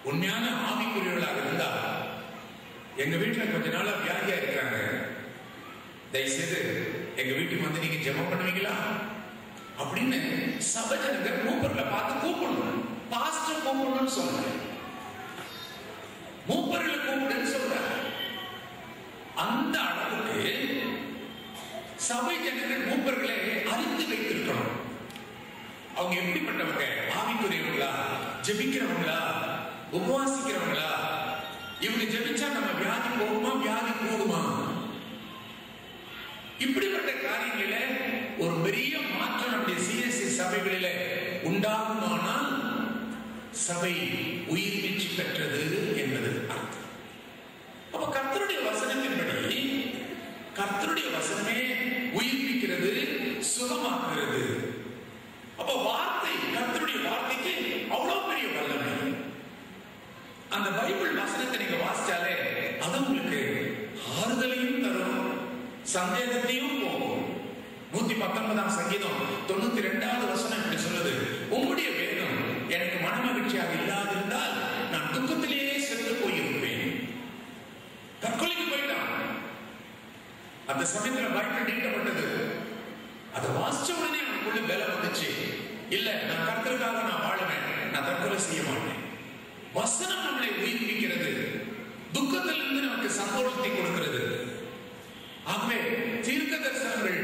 உண்மையான ஆவிக்குரியவர்களாக இருந்தா, எங்க வீட்டுல கொஞ்ச நாளா வியாதியா இருக்கிறாங்க, தயவுசெய்து எங்க வீட்டுக்கு வந்து நீங்க ஜெபம் பண்ணுவீங்களா அப்படின்னு சபைஜனங்க மூப்பர்களை பார்த்து கூப்பிடணும். பாஸ்டர் கூப்பிடணும்னு சொல்றாங்க, மூப்பர்களை கூப்பிடுன்னு சொல்றாங்க. அந்த அளவுக்கு சபை ஜனங்கள் மூப்பர்களை அறிந்து வைத்திருக்கணும். அவங்க எப்படிப்பட்டவங்க? ஆவிக்குரியவங்களா, ஜெபிக்கிறவங்களா, உபவாசிக்கிறவங்களா? இவங்க ஜெபிச்சா நம்ம வியாதி போகுமா, வியாதி போகுமா? இப்படிப்பட்ட காரியங்களில ஒரு பெரிய மாற்றம் நம்முடைய சிஎஸ்சி சபைகளில உண்டாகுமானால் சபை உயிர் வீழ்ச்சி பெற்றது என்பது அர்த்தம். அப்ப கர்த்தருடைய வசனத்தின்படி, கர்த்தருடைய வசனமே உயிர்ப்பிக்கிறது, சுகமாக்குகிறது. அப்ப வார்த்தை, கர்த்தருடைய வார்த்தைக்கு அவ்வளவு பெரிய வல்லமை. அந்த பைபிள் வசனத்தை நீங்க வாசிச்சாலே அது உங்களுக்கு ஆறுதலையும் தரும், சந்தேகத்தையும் போகும். 119 சங்கீதம் 92வது வசனம் இப்படி சொல்லுது, உம்முடைய வேதம் எனக்கு மனமகிழ்ச்சியாக இல்லாதிருந்தால் நான் துக்கத்திலேயே சென்று போயிருப்பேன். தற்கொலைக்கு போயிட்டான். அந்த சமயத்துல பைபிள் நீட்டப்பட்டது. அதை வாசிச்ச உடனே அவனுக்குள்ள வேலை வந்துச்சு, இல்ல நான் கர்த்தருக்காக நான் வாழுவேன், நான் தற்கொலை செய்ய மாட்டேன். வசனம் நம்மளை உயிர்ப்பிக்கிறது, துக்கத்திலிருந்து நமக்கு சந்தோஷத்தை கொடுக்கிறது. ஆகவே தீர்க்க தரிசனங்கள்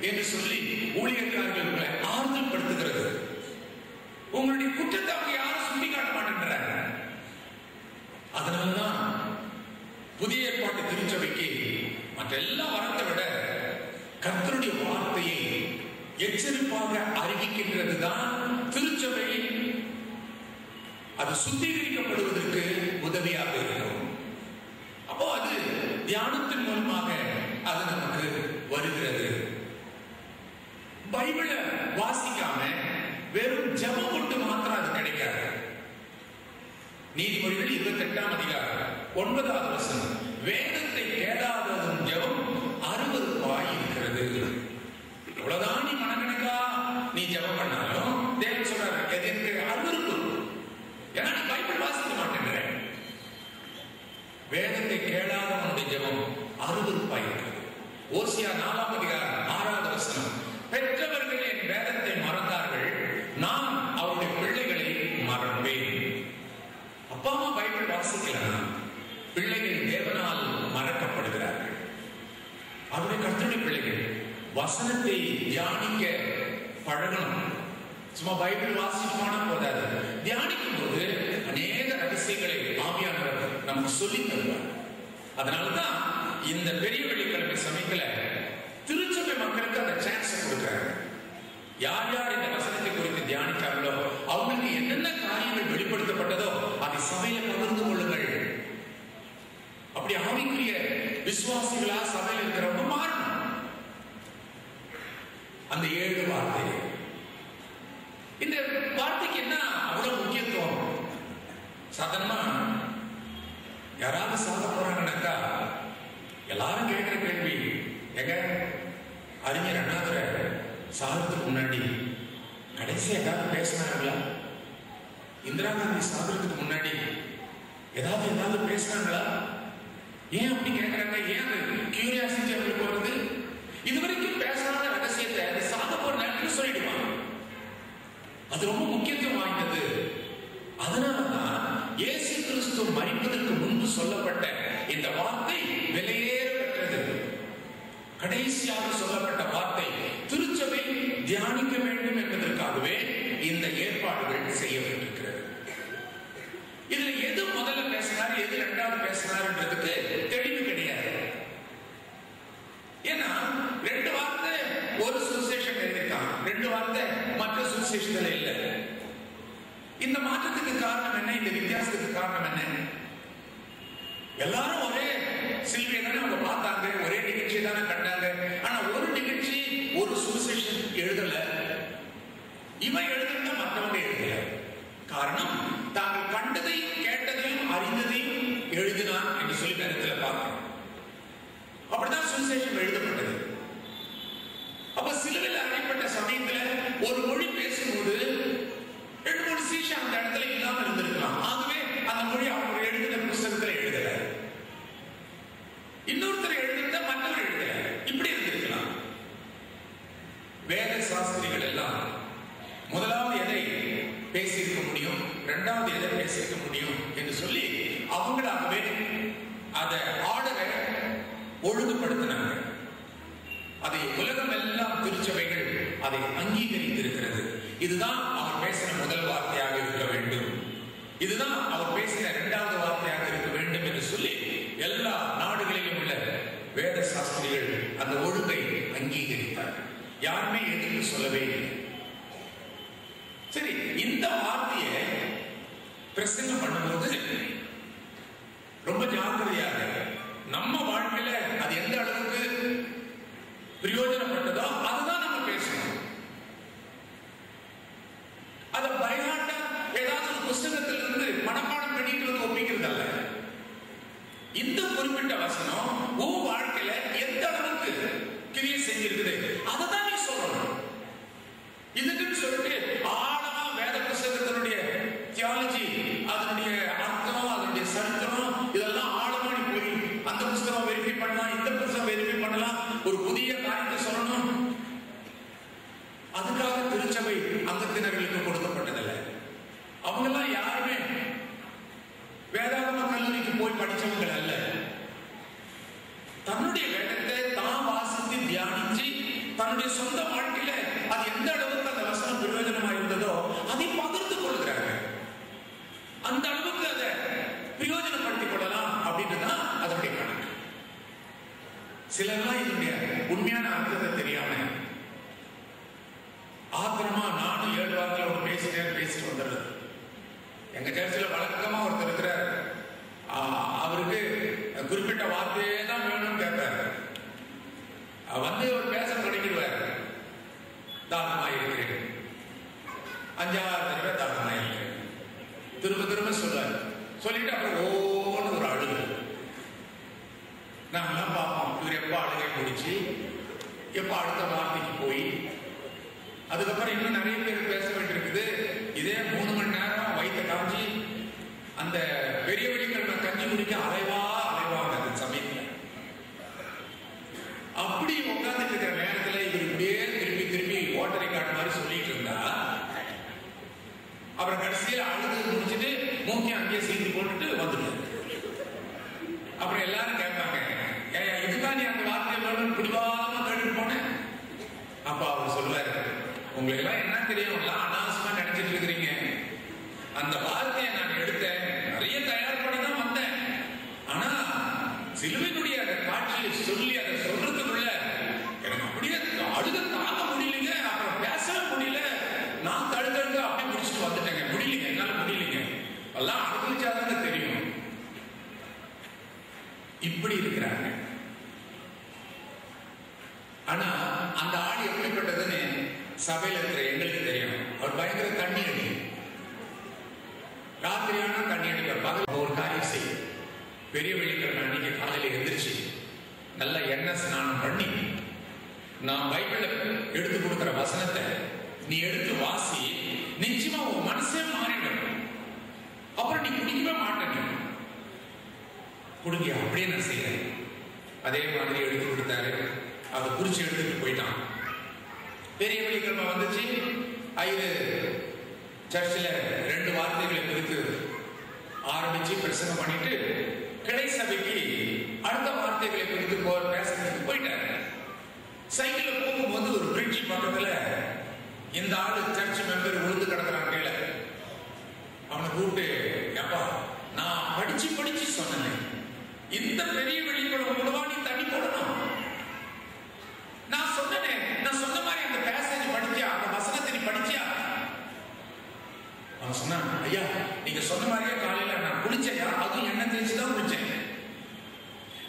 என்று சொல்லி ஊழியக்காரர்களை ஆறுதல் படுத்துகிறது. உங்களுடைய குற்றத்தை அவங்க யாரும் சுட்டி காட்ட மாட்டேங்கிறாங்க. அதனாலதான் புதிய ஏற்பாட்டு திருச்சபைக்கு மற்ற எல்லா வரத்தை விட கர்த்தருடைய வார்த்தையை எச்சரிப்பாக அறிவிக்கின்றது தான் திருச்சபை. அது சுத்திகரிக்கப்படுவதற்கு உதவியாக இருக்கும். அப்போ அது தியானத்தின் மூலமாக அது நமக்கு வருகிறது. பைபிளை வாசிக்காம வெறும் ஜெபம் கொண்டு மாத்திரம் அது கிடைக்காது. நீதிமொழிகள் 28ஆம் அதிகாரம் 9வது வசனம், வேதத்தை கேளாததும் ஜெபம் அருவருப்பாய் இருக்கிறது. எவ்வளவுதான் நீ மனக்கணக்கா நீ ஜெபம் பண்ணாலும் தேவன் சொல்றாரு, எது எனக்கு அருவருப்பு, ஏன்னா நீ பைபிள் வாசிக்க மாட்டேங்கிற. வேதத்தை கேளாதவனுடைய ஜெபம் அருவருப்பாய் இருக்கிறது. ஓசியா 4ஆம் அதிகாரம் 6வது வசனம், பெற்றவர்கள் என் வேதத்தை மறந்தார்கள், நான் அவருடைய பிள்ளைகளை மறப்பேன். அப்பா அம்மா பைபிள் வாசிக்கலாம், பிள்ளைகள் தேவனால் மறக்கப்படுகிறார்கள். அவருடைய கர்த்தருடைய பிள்ளைகள் வசனத்தை தியானிக்க பழகணும். சும்மா பைபிள் வாசிப்பான போதாது, தியானிக்கும் போது அநேக ரகசியங்களை ஆவியானவர் நமக்கு சொல்லி தருவார். அதனாலதான் இந்த பெரிய வெள்ளிக்கிழமை சமயத்துல திருச்சபை மக்களுக்கு அந்த சான்ஸ் கொடுக்கிறாங்க. யார் யார் இந்த வசனத்தை குறித்து தியானிக்காங்களோ அவங்களுக்கு என்னென்ன காரியங்கள் வெளிப்படுத்தப்பட்டதோ அதை சபையில பகிர்ந்து கொள்ளுங்கள். அப்படி ஆவிக்குரிய விசுவாசிகளா சபையில் இருக்கிறவங்க மாறணும். அந்த 7 வார்த்தை, இந்த வார்த்தைக்கு என்ன அவ்வளவு முக்கியத்துவம்? சாதாரணமா யாராவது சாக போறாங்கன்னாக்கா எல்லாரும் கேட்கிற கேள்வி, எங்க அறிஞர் அண்ணாதுரை சாகிறதுக்கு முன்னாடி கடைசி ஏதாவது பேசினாங்களா? இந்திரா காந்தி சாகிறதுக்கு முன்னாடி ஏதாவது பேசினாங்களா? ஏன் அப்படி கேட்கிறாங்க? ஏன் அந்த கியூரியாசிட்டி அவங்களுக்கு வருது? இதுவரைக்கும் பேசாத ரகசியத்தை அது சாக போற நேரத்தில் சொல்லிடுவாங்க. அது ரொம்ப முக்கியத்துவம் வாய்ந்தது. அதனாலதான் இயேசு கிறிஸ்து மரிப்பதற்கு முன்பு சொல்லப்பட்ட இந்த வார்த்தை விலையேறப்பட்டது. கடைசியாக சொல்லப்பட்ட வார்த்தை திருச்சபை தியானிக்க வேண்டும் என்பதற்காகவே இந்த ஏற்பாடுகள் செய்யப்பட்டிருக்கிறது. இதுல எது முதல்ல பேசினார், எது இரண்டாவது பேசினார்ன்றதுக்கு தெளிவு கிடையாது. ஏன்னா 2 வார்த்தை ஒரு சுவிசேஷம் எழுதிட்டான், 2 வார்த்தை மற்ற சுவிசேஷத்துல இல்லை. இந்த மாற்றத்துக்கு காரணம் என்ன? இந்த வித்தியாசத்துக்கு காரணம் என்ன? எல்லாரும் ஒரே சிலுவையை தானே அவங்க பார்த்தாங்க, ஒரே நிகழ்ச்சியை தானே கண்டாங்க. ஆனா ஒரு நிகழ்ச்சி ஒரு சுவிசேஷம் எழுதல. இவன் எழுதுனா மற்றவங்க எழுதல. காரணம், தாங்கள் கண்டதையும் கேட்டதையும் அறிந்ததையும் எழுதினான் என்று சொல்லி நேரத்தில் பார்க்கிறோம். அப்படிதான் சுவிசேஷம் எழுதப்பட்டது. அப்ப சிலுவையில் அறையப்பட்ட சமயத்துல ஒரு மொழி பேசும்போது 2-3 சீஷா அந்த இடத்துல இல்லாம இருந்திருக்கலாம். ஆகவே அந்த ரெண்டாவது எதை பேசிக்க முடியும் என்று சொல்லி அவங்களாகவே அதை ஆர்டரை ஒழுங்குபடுத்தினாங்க. அதை உலகம் எல்லாம் திருச்சபைகள் அதை அங்கீகரித்திருக்கிறது. இதுதான் அவர் பேசின முதல் வார்த்தையாக இருக்க வேண்டும், இதுதான் அவர் பேசின இரண்டாவது வார்த்தையாக இருக்க வேண்டும் என்று சொல்லி எல்லா நாடுகளிலும் உள்ள வேத சாஸ்திரிகள் அந்த ஒழுங்கை அங்கீகரித்தார்கள். யாருமே எதிர்த்து சொல்லவே இல்லை. சரி, இந்த வார்த்தையை பிரசங்கம் பண்ணும்போது ரொம்ப ஜாக்கிரதையாக நம்ம வாழ்க்கையில அது எந்த அளவுக்கு பிரயோஜனப்பட்டதோ அதுதான் நம்ம பேசணும். அத பைஹார்ட்டா ஏதாவது ஒரு புஸ்தகத்திலிருந்து மனப்பாடம் பண்ணிட்டு வந்து ஒப்பிக்கிறது அல்ல. இந்த குறிப்பிட்ட வசனம் உன் வாழ்க்கையில எந்த அளவுக்கு கிரியை செஞ்சிருக்குது அதை தான் நீ சொல்லணும். இதுக்குன்னு சொல்லிட்டு ஆழமா வேத புஸ்தகத்தினுடைய தியாலஜி, அதனுடைய அர்த்தம், அதனுடைய சரித்திரம் இதெல்லாம் ஆழமா நீ போய் அந்த புஸ்தகம் வெரிஃபை பண்ணலாம், இந்த புஸ்தகம் வெரிஃபை பண்ணலாம், ஒரு புதிய காரியத்தை சொல்லணும். அதுக்காக திருச்சபை அங்கத்தினர்களுக்கு கொடுக்கப்பட்டதில்லை. அவங்க எல்லாம் யாருமே வேதாகம கல்லூரிக்கு போய் படிச்சவங்க அல்ல. தன்னுடைய வேதத்தை தான் வாசித்து தியானிச்சு தன்னுடைய சொந்த வாழ்க்கையில அது எந்த அளவுக்கு அந்த வசனம் பிரயோஜனமா இருந்ததோ அதை பகிர்ந்து கொள்கிறாங்க. அந்த அளவுக்கு அதை பிரயோஜனப்படுத்திக் கொள்ளலாம் அப்படின்றதுதான் அதனுடைய கணக்கு. சிலர்லாம் இதனுடைய உண்மையான அர்த்தத்தை தெரியாம ஆத்திரமா நானும் 7 வாரங்களோட பேசிட்டு வந்துடுறது. எங்க சர்ச்சில் வழக்கமா ஒருத்தர் இருக்கிறார், அவருக்கு குறிப்பிட்ட வார்த்தையே தான் வேணும்னு கேட்பாரு. வந்து அவர் பேச தொடங்கிடுவார், தாகமாயிருக்கிறேன், 5-6 தடவை தாகமாயிருக்கிறேன், திரும்ப திரும்ப சொல்லுவார். சொல்லிட்டு அப்புறம் ஓன்னு ஒரு அழுகு. நாங்கெல்லாம் பார்ப்போம், இவர் எப்ப அழுகை முடிச்சு எப்ப அடுத்த வார்த்தைக்கு போய் அதுக்கப்புறம் இன்னும் நிறைய பேர் பேச வேண்டியிருக்குது. இதே 3 மணி நேரம் வயிற்று காஞ்சி அந்த பெரிய வெள்ளிக்கிழமை கஞ்சி குடிக்க அலைவாங்க அந்த சமயத்தில். அப்படி உட்கார்ந்துட்டு இருக்கிற நேரத்தில் இவர் இப்படியே திருப்பி ஓட்டரை காட்டு மாதிரி சொல்லிட்டு இருந்தா அப்புறம் கடைசியில் அழுது முடிச்சுட்டு மூக்கி அங்கேயே சீட்டு போட்டுட்டு வந்துடுவார். அப்புறம் எல்லாரும் கேட்பாங்க, இதுதான் நீ அந்த வார்த்தையை வேணும்னு பிடிவாம கேட்டுட்டு போனேன். அப்ப அவர் சொல்லுவாரு, உங்களுக்கு எல்லாம் என்ன தெரியும், அனாவசியமா நினைச்சிட்டு இருக்கிறீங்க. அந்த வார்த்தையை நான் எடுத்தேன், நிறைய தயார் பண்ணி தான் வந்தேன். ஆனா சிலுவையினுடைய அந்த காட்சியை சொல்லி அதை சொல்றதுக்குள்ள எனக்கு அப்படியே அழுத தாங்க முடியலைங்க. அப்புறம் பேசவே முடியல, நான் தழுதழுந்து அப்படியே முடிச்சுட்டு வந்துட்டேங்க. முடியலைங்க, என்னால முடியலைங்க, எல்லாம் அனுபவிச்சாதாங்க தெரியும். இப்படி இருக்கிறாங்க. ஆனா அந்த ஆள் எப்படிப்பட்டதுன்னு சபையில இருக்கிற எங்களுக்கு தெரியும். அவர் பயங்கர தண்ணி அடி, ராத்திரியான தண்ணி அடிப்பார். பகல் ஒரு காரியம் செய்யும், பெரிய வெள்ளிக்கிழமை அன்னைக்கு காலையில எந்திரிச்சு நல்லா எண்ணெய் ஸ்நானம் பண்ணி நான் பைபிள்ல எடுத்து கொடுக்கிற வசனத்தை நீ எடுத்து வாசி, நிச்சயமா உன் மனசே மாறிடும். அப்புறம் நீ குடிக்கவே மாட்டேன். குடிக்க அப்படியே நான் செய்யறேன். அதே மாதிரி எடுத்து கொடுத்தாரு. அதை குறிச்சு எடுத்துட்டு போயிட்டான். பெரிய வெள்ளிக்கிழமை வந்துச்சு. 5 சர்ச்சில் 2 வார்த்தைகளை குறித்து ஆரம்பிச்சு பிரசங்கம் பண்ணிட்டு கிடை சபைக்கு அடுத்த வார்த்தைகளை குறித்து பேசுறதுக்கு போயிட்டாரு. சைக்கிள் போகும்போது ஒரு பிரிட்ஜ் பக்கத்துல இந்த ஆளு சர்ச் மெம்பர் விழுந்து கிடக்குறான் கீழே. அவனை கூப்பிட்டு, அப்பா நான் படிச்சு சொன்னேன், இந்த பெரிய வெள்ளிக்கிழமை கூடவா நீ தண்ணி போடணும்? நான் சொன்னேன், நான் சொன்ன மாதிரி அந்த பேசேஜ் படிச்சியா, அந்த வசனத்தை நீ படிச்சியா? அவன் சொன்னான், ஐயா நீங்க சொன்ன மாதிரியே காலையில நான் குளிச்சையா, அதுவும் எண்ணெய் தேய்ச்சிதான் குளிச்சேன்.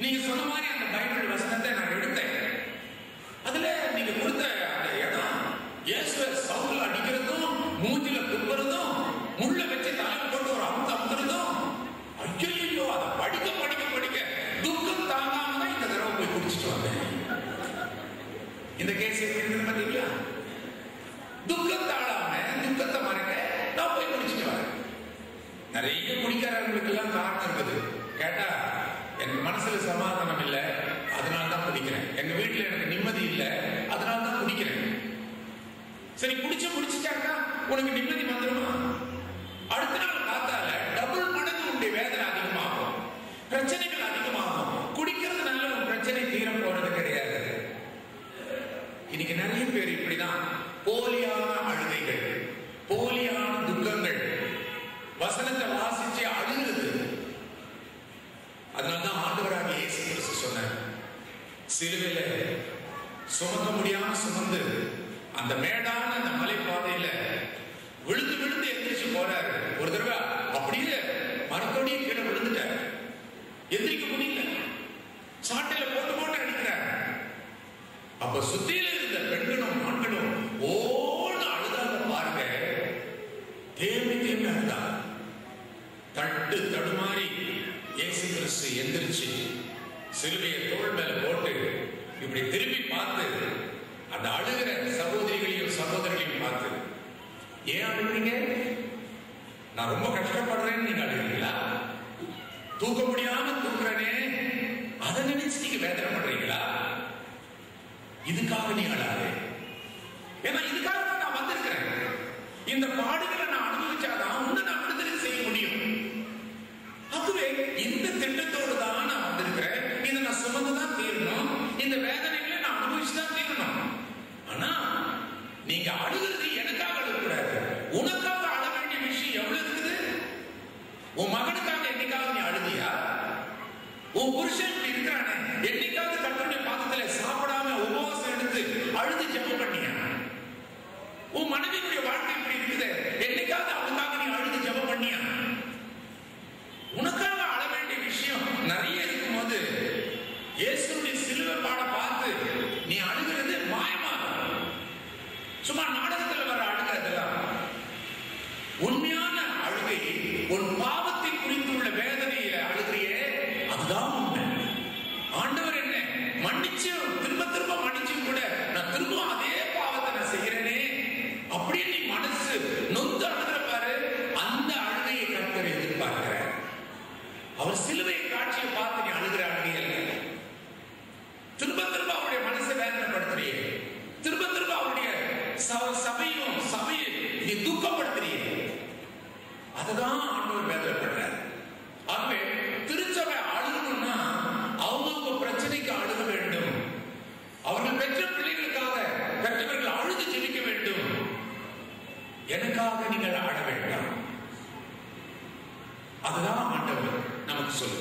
நீங்க சொன்ன மாதிரி அந்த பைபிள் வசனத்தை நான் எடுத்தேன். அதுல நீங்க கொடுத்த அந்த இடம் இயேசுவை சவுல அடிக்கிறதும் மூஞ்சில துப்புறதும் முள்ள வச்சு தலைமை போட்டு ஒரு அமுத்துறதும், ஐயோ அதை படிக்க துக்கம் தாங்காம தான் இந்த தடவை போய் குடிச்சிட்டு வந்தேன். இந்த கேஸ் எப்படி இருக்கு பாத்தீங்களா? துக்கம் தாழாம துக்கத்தை மறைக்க நான் போய் குடிச்சிட்டு வரேன். நிறைய குடிக்காரங்களுக்கு எல்லாம் காரணம் இருக்குது. கேட்டா எனக்கு மனசுல சமாதானம் இல்லை, அதனால்தான் குடிக்கிறேன். எங்க வீட்டுல எனக்கு நிம்மதி இல்லை, அதனால்தான் குடிக்கிறேன். சரி, குடிச்சாக்கா உனக்கு நிம்மதி வந்துடுமா? அடுத்த நாள் அந்த மேடான அந்த மலைப்பாதையில விழுந்து விழுந்து எந்திரிச்சு போறாரு. ஒரு தடவை அப்படியே மரத்தோடைய கீழே விழுந்துட்டாரு. எந்திரிக்க முடியல. சாட்டையில போட்டு போட்டு அடிக்கிறார். அப்ப சுத்தியில இருந்த பெண்களும் ஆண்களும் ஓடு அழுதாங்க பாருங்க. தேம்பி தேம்பி அழுதாங்க. தட்டு தடுமாறி இயேசு கிறிஸ்து எந்திரிச்சு சிலுவையை தோள் மேல போட்டு இப்படி திரும்பி பார்த்து அந்த அழுகிற சகோதரிகளையும் சகோதரர்களையும் பார்த்து, ஏன் அழுகிறீங்க? நான் ரொம்ப கஷ்டப்படுறேன்னு நீங்க அழுகிறீங்களா? தூக்க முடியாம தூக்குறனே, அதை நினைச்சு நீங்க வேதனை பண்றீங்களா? இதுக்காக நீ அழாதே. ஏன்னா இதுக்காக நான் வந்திருக்கிறேன். இந்த பாடுகளை நான் அனுபவிச்சாதான் உன்னை நான் விடுதலை செய்ய முடியும். அதுவே இந்த திட்டத்தோடு தான் நான் வந்திருக்கிறேன். இதை நான் சுமந்துதான் தீரணும். இந்த வேதனைகளை நான் அனுபவிச்சுதான் தீரணும். ஆனா நீங்க அழுகிறது எனக்காக அழுகக்கூடாது. உனக்காக அழ வேண்டிய விஷயம் எவ்வளவு இருக்குது. உன் மகனுக்காக என்னைக்காவது நீ அழுதியா? உன் புருஷன் இப்படி இருக்கிறானே, என்னைக்காவது கர்த்தருடைய பாதத்துல சாப்பிடாம உபவாசம் எடுத்து அழுது ஜெபம் பண்ணியா? உன் மனைவியுடைய வாழ்க்கை இப்படி இருக்குது, என்னைக்காவது அவனுக்காக நீ அழுது ஜெபம் பண்ணியா? உனக்காக அழ வேண்டிய விஷயம் நிறைய இருக்கும் போது இயேசுடைய சிலுவை பாட பார்த்து நீ அழுகிறது மாயமா? சும்மா நாடகத்தில் வர அழுகிறதெல்லாம் உண்மையான அழுகை. ஒரு பாவத்தை குறித்து உள்ள வேதனையை அழுகிறியே, அதுதான் உண்மை. ஆண்டவர் என்ன மன்னிச்சு திரும்ப திரும்ப மன்னிச்சு கூட நான் திரும்ப அதே பாவத்தை நான் செய்கிறேனே அப்படியே நீ மனசு நொந்து அழுகிற பாரு, அந்த அழுகையை கர்த்தர் எதிர்பார்க்கிறார். அவர் சிலுவை காட்சியை பார்த்து நீ அழுகிற அழுகை அல்ல. திரும்ப திரும்ப அவருடைய மனசை வேதனைப்படுத்துறியே, திரும்ப திரும்ப அவருடைய சபையை நீ துக்கப்படுத்துறியே, அதுதான் ஆண்டவர் வேதனைப்படுறார். ஆகவே திருச்சபை அழுகணும்னா அவங்க பிரச்சனைக்கு அழுக வேண்டும். அவர்கள் பெற்ற பிள்ளைகளுக்காக பெற்றவர்கள் அழுது ஜெபிக்க வேண்டும். எனக்காக நீங்கள் அழ வேண்டாம். அதுதான் ஆண்டவர் நமக்கு சொல்லுவார்.